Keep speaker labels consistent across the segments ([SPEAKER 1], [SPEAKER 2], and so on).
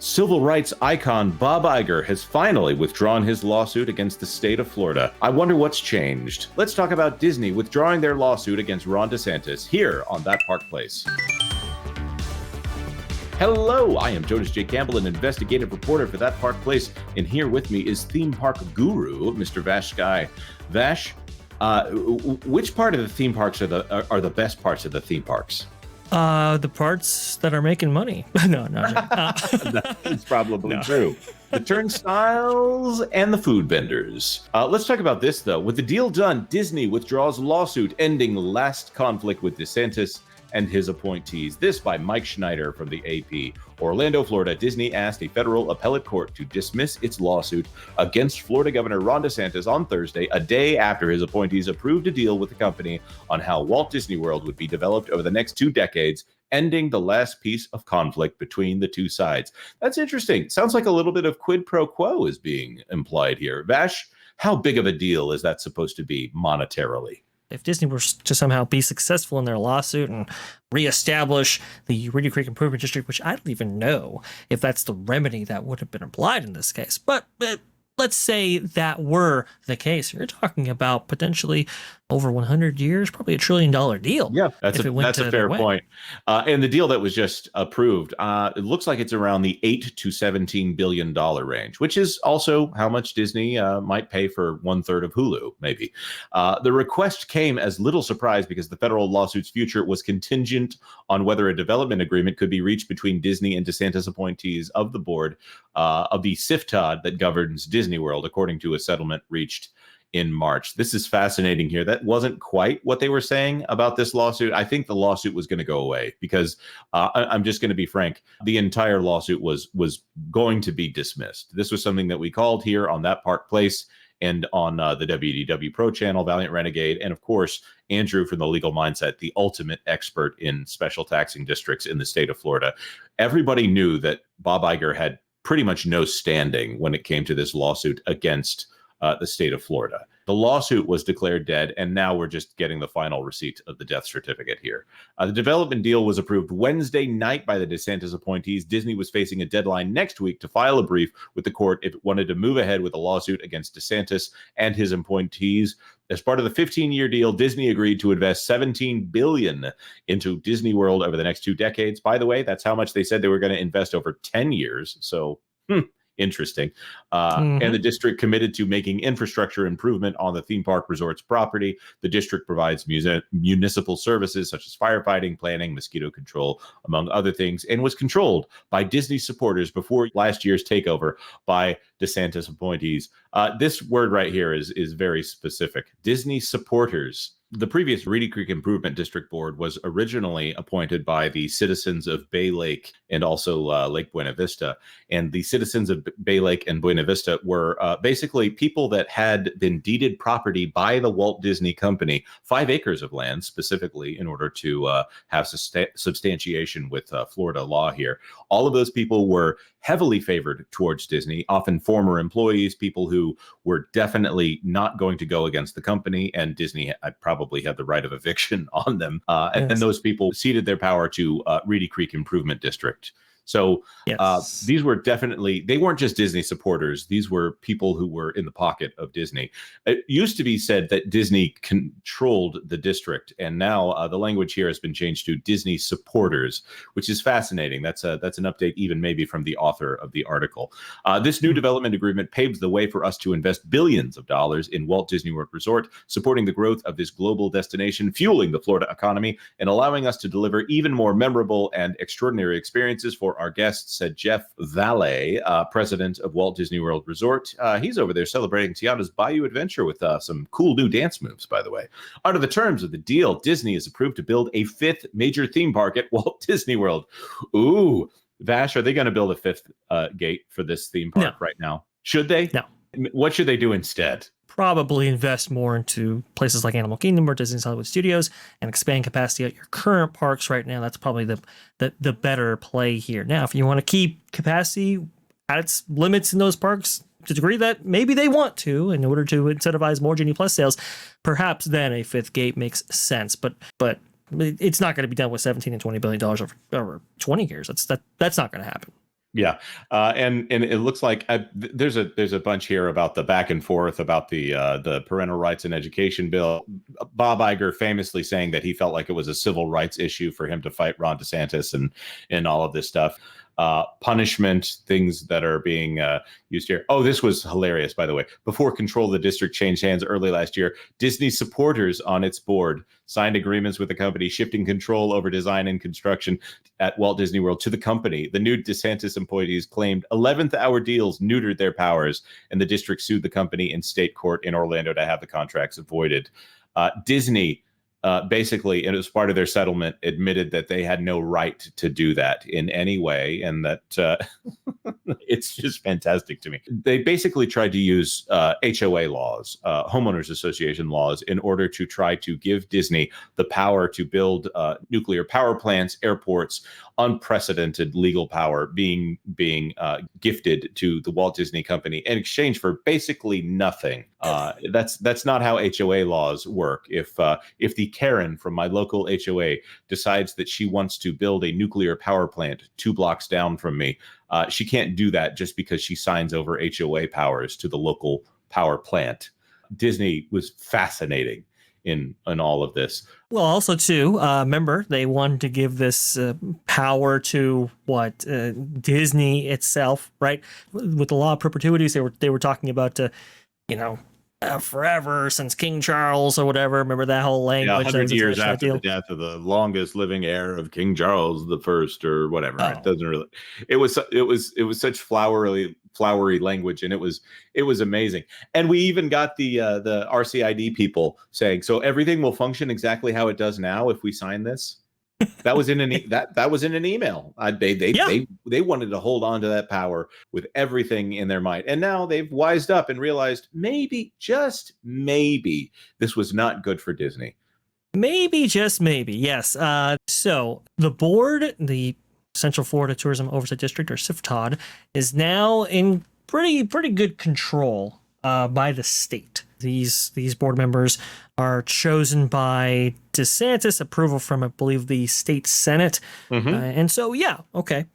[SPEAKER 1] Civil rights icon Bob Iger has finally withdrawn his lawsuit against the state of Florida. I wonder what's changed. Let's talk about Disney withdrawing their lawsuit against Ron DeSantis here on That Park Place. Hello, I am Jonas J. Campbell, an investigative reporter for That Park Place, and here with me is theme park guru, Mr. VashSky. Vash, which part of the theme parks are the best parts of the theme parks?
[SPEAKER 2] The parts that are making money. No.
[SPEAKER 1] That's probably true. The turnstiles and the food vendors. Let's talk about this, though. With the deal done, Disney withdraws lawsuit ending last conflict with DeSantis and his appointees. This by Mike Schneider from the AP. Orlando, Florida. Disney asked a federal appellate court to dismiss its lawsuit against Florida Governor Ron DeSantis on Thursday, a day after his appointees approved a deal with the company on how Walt Disney World would be developed over the next 2 decades, ending the last piece of conflict between the two sides. That's interesting. Sounds like a little bit of quid pro quo is being implied here. Vash, how big of a deal is that supposed to be monetarily?
[SPEAKER 2] If Disney were to somehow be successful in their lawsuit and reestablish the Reedy Creek Improvement District, which I don't even know if that's the remedy that would have been applied in this case, but let's say that were the case, you're talking about potentially over 100 years, probably $1 trillion deal.
[SPEAKER 1] Yeah, that's a fair point. And the deal that was just approved, it looks like it's around the $8 to $17 billion range, which is also how much Disney might pay for 1/3 of Hulu, maybe. The request came as little surprise because the federal lawsuit's future was contingent on whether a development agreement could be reached between Disney and DeSantis appointees of the board of the cftod that governs Disney World, according to a settlement reached in March. This is fascinating here. That wasn't quite what they were saying about this lawsuit. I think the lawsuit was going to go away because I'm just going to be frank. The entire lawsuit was going to be dismissed. This was something that we called here on That Park Place and on the WDW Pro channel, Valiant Renegade, and of course, Andrew from the Legal Mindset, the ultimate expert in special taxing districts in the state of Florida. Everybody knew that Bob Iger had pretty much no standing when it came to this lawsuit against the state of Florida. The lawsuit was declared dead, and now we're just getting the final receipt of the death certificate here. The development deal was approved Wednesday night by the DeSantis appointees. Disney was facing a deadline next week to file a brief with the court if it wanted to move ahead with a lawsuit against DeSantis and his appointees. As part of the 15-year deal, Disney agreed to invest $17 billion into Disney World over the next 2 decades. By the way, that's how much they said they were going to invest over 10 years. So, interesting. And the district committed to making infrastructure improvement on the theme park resort's property. The district provides municipal services such as firefighting, planning, mosquito control, among other things, and was controlled by Disney supporters before last year's takeover by DeSantis appointees. This word right here is very specific. Disney supporters. The previous Reedy Creek Improvement District Board was originally appointed by the citizens of Bay Lake and also Lake Buena Vista. And the citizens of Bay Lake and Buena Vista were basically people that had been deeded property by the Walt Disney Company, 5 acres of land specifically, in order to have substantiation with Florida law here. All of those people were heavily favored towards Disney, often former employees, people who were definitely not going to go against the company, and Disney probably had the right of eviction on them. And those people ceded their power to Reedy Creek Improvement District. So these were definitely, they weren't just Disney supporters. These were people who were in the pocket of Disney. It used to be said that Disney controlled the district, and now the language here has been changed to Disney supporters, which is fascinating. That's an update even maybe from the author of the article. This new development agreement paves the way for us to invest billions of dollars in Walt Disney World Resort, supporting the growth of this global destination, fueling the Florida economy, and allowing us to deliver even more memorable and extraordinary experiences for our guests, said Jeff Valle, president of Walt Disney World Resort. He's over there celebrating Tiana's Bayou Adventure with some cool new dance moves, by the way. Under the terms of the deal, Disney is approved to build a 5th major theme park at Walt Disney World. Ooh, Vash, are they going to build a 5th gate for this theme park right now? Should they?
[SPEAKER 2] No.
[SPEAKER 1] What should they do instead?
[SPEAKER 2] Probably invest more into places like Animal Kingdom or Disney's Hollywood Studios and expand capacity at your current parks right now. That's probably the better play here. Now, if you want to keep capacity at its limits in those parks to the degree that maybe they want to in order to incentivize more Genie Plus sales, perhaps then a 5th gate makes sense. But it's not going to be done with $17 and $20 billion over 20 years. That's not going to happen.
[SPEAKER 1] Yeah, and it looks like there's a bunch here about the back and forth about the parental rights and education bill. Bob Iger famously saying that he felt like it was a civil rights issue for him to fight Ron DeSantis and all of this stuff. Punishment, things that are being used here. Oh, this was hilarious, by the way. Before control of the district changed hands early last year, Disney supporters on its board signed agreements with the company, shifting control over design and construction at Walt Disney World to the company. The new DeSantis employees claimed 11th hour deals neutered their powers, and the district sued the company in state court in Orlando to have the contracts avoided. Disney basically, and as part of their settlement, admitted that they had no right to do that in any way, and that it's just fantastic to me. They basically tried to use HOA laws, homeowners association laws, in order to try to give Disney the power to build nuclear power plants, airports, unprecedented legal power being gifted to the Walt Disney Company in exchange for basically nothing. That's not how HOA laws work. If the Karen from my local HOA decides that she wants to build a nuclear power plant 2 blocks down from me, she can't do that just because she signs over HOA powers to the local power plant. Disney was fascinating in all of this.
[SPEAKER 2] Well, also too, remember they wanted to give this power to Disney itself, right? With the law of perpetuities, they were talking about forever since King Charles or whatever. Remember that whole language?
[SPEAKER 1] Yeah, 100 years after the death of the longest living heir of King Charles the First, or whatever. Oh. It doesn't really. It was such flowery language, and it was amazing. And we even got the RCID people saying, so everything will function exactly how it does now if we sign this. That was in that was in an email. They wanted to hold on to that power with everything in their might, and now they've wised up and realized maybe, just maybe, this was not good for Disney.
[SPEAKER 2] Maybe, just maybe, yes. So the board, the Central Florida Tourism Oversight District, or cftod, is now in pretty good control by the state. These board members are chosen by DeSantis, approval from, I believe, the state Senate. Mm-hmm. And so, yeah, okay.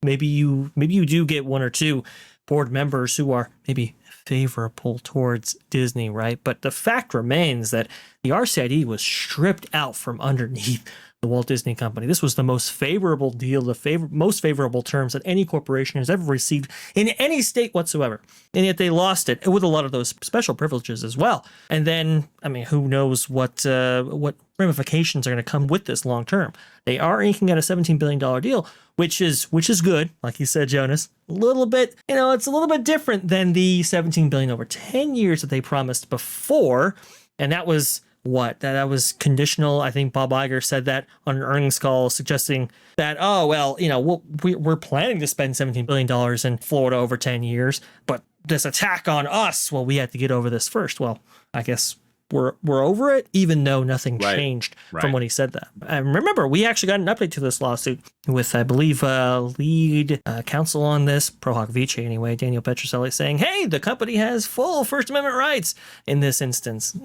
[SPEAKER 2] Maybe you do get 1 or 2 board members who are maybe favorable towards Disney, right? But the fact remains that the RCID was stripped out from underneath the Walt Disney Company. This was the most favorable deal, most favorable terms that any corporation has ever received in any state whatsoever. And yet they lost it with a lot of those special privileges as well. And then, I mean, who knows what ramifications are going to come with this long term. They are inking out a $17 billion deal, which is good. Like you said, Jonas, a little bit, it's a little bit different than the $17 billion over 10 years that they promised before. And that was that was conditional. I think Bob Iger said that on an earnings call, suggesting that, we're planning to spend $17 billion in Florida over 10 years, but this attack on us, we had to get over this first. Well, I guess we're over it, even though nothing changed from when he said that. And remember, we actually got an update to this lawsuit with, I believe, lead counsel on this, Pro Hoc Vice anyway, Daniel Petroselli, saying, hey, the company has full First Amendment rights in this instance.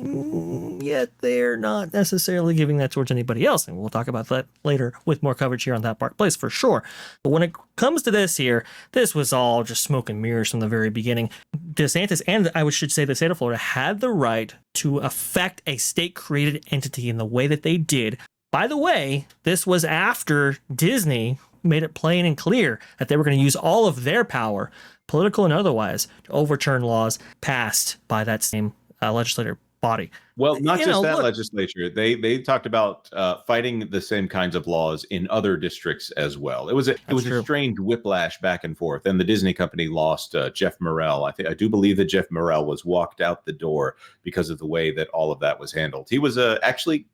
[SPEAKER 2] Yet they're not necessarily giving that towards anybody else. And we'll talk about that later with more coverage here on That Park Place for sure. But when it comes to this here, this was all just smoke and mirrors from the very beginning. DeSantis, and I should say the state of Florida, had the right to affect a state-created entity in the way that they did. By the way, this was after Disney made it plain and clear that they were going to use all of their power, political and otherwise, to overturn laws passed by that same legislative body.
[SPEAKER 1] Well, not just that legislature. They talked about fighting the same kinds of laws in other districts as well. It was a strange whiplash back and forth, and the Disney company lost Jeff Morrell. I do believe that Jeff Morrell was walked out the door because of the way that all of that was handled. He was actually.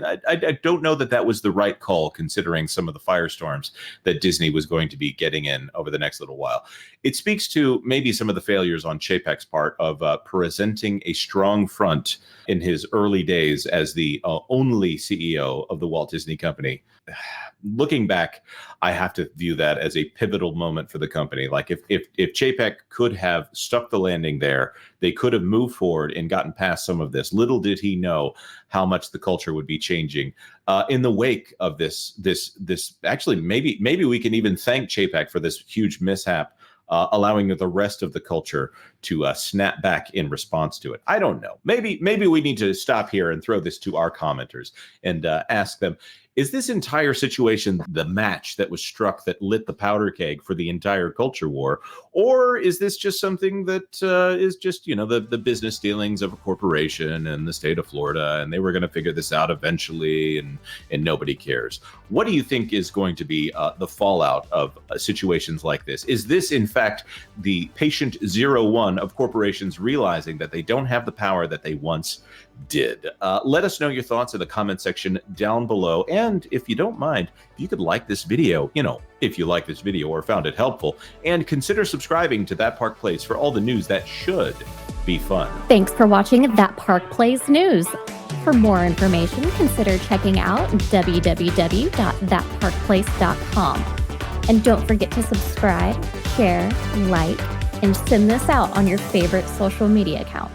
[SPEAKER 1] I don't know that was the right call, considering some of the firestorms that Disney was going to be getting in over the next little while. It speaks to maybe some of the failures on Chapek's part of presenting a strong front in his early days as the only CEO of the Walt Disney Company. Looking back, I have to view that as a pivotal moment for the company. Like if Chapek could have stuck the landing there, they could have moved forward and gotten past some of this. Little did he know how much the culture would be changing in the wake of this. Actually, maybe we can even thank Chapek for this huge mishap, allowing the rest of the culture to snap back in response to it. I don't know. Maybe we need to stop here and throw this to our commenters and ask them, is this entire situation the match that was struck that lit the powder keg for the entire culture war? Or is this just something that is just, the business dealings of a corporation and the state of Florida, and they were going to figure this out eventually, and nobody cares? What do you think is going to be the fallout of situations like this? Is this, in fact, the patient 01 of corporations realizing that they don't have the power that they once did? Let us know your thoughts in the comment section down below. And if you don't mind, if you could like this video, if you like this video or found it helpful, and consider subscribing to That Park Plays for all the news that should be fun.
[SPEAKER 3] Thanks for watching That Park Plays News. For more information, consider checking out www.thatparkplace.com. And don't forget to subscribe, share, like, and send this out on your favorite social media account.